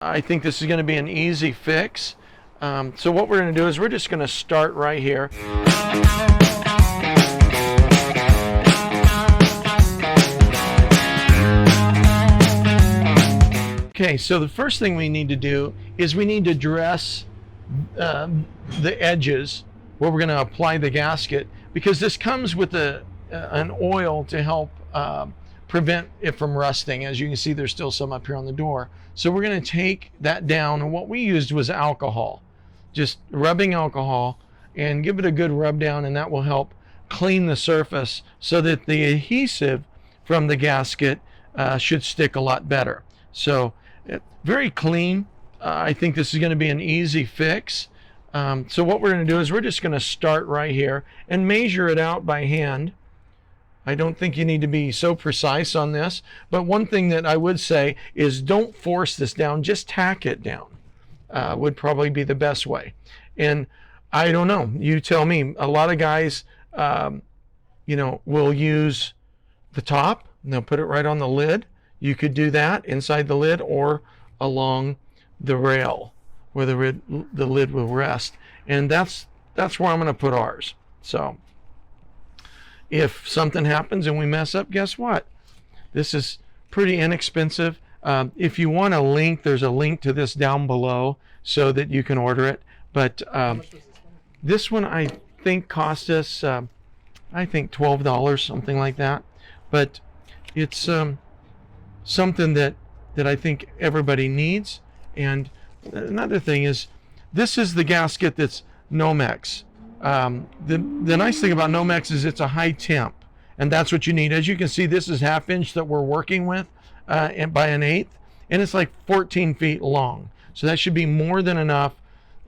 I think this is going to be an easy fix. So what we're going to do is we're just going to start right here. Okay, so the first thing we need to do is we need to dress the edges where we're going to apply the gasket, because this comes with an oil to help prevent it from rusting. As you can see, there's still some up here on the door. So we're going to take that down, and what we used was alcohol, just rubbing alcohol, and give it a good rub down, and that will help clean the surface so that the adhesive from the gasket should stick a lot better. So very clean. I think this is going to be an easy fix. So what we're going to do is we're just going to start right here and measure it out by hand. I don't think you need to be so precise on this, but one thing that I would say is don't force this down, just tack it down would probably be the best way. And I don't know, you tell me. A lot of guys will use the top and they'll put it right on the lid. You could do that inside the lid or along the rail where the lid will rest, and that's where I'm going to put ours. So if something happens and we mess up, guess what? This is pretty inexpensive. If you want a link, there's a link to this down below so that you can order it. But this one I think cost us I think $12, something like that. But it's something that I think everybody needs. And another thing is, this is the gasket that's Nomex. The nice thing about Nomex is it's a high temp, and that's what you need. As you can see, this is 1/2 inch that we're working with and by 1/8, and it's like 14 feet long. So that should be more than enough.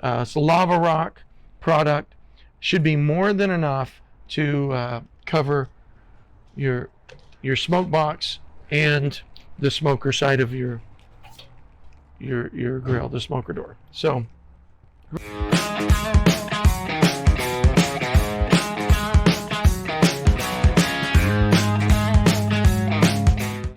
It's a LavaLock product. Should be more than enough to cover your smoke box and the smoker side of your grill, the smoker door. So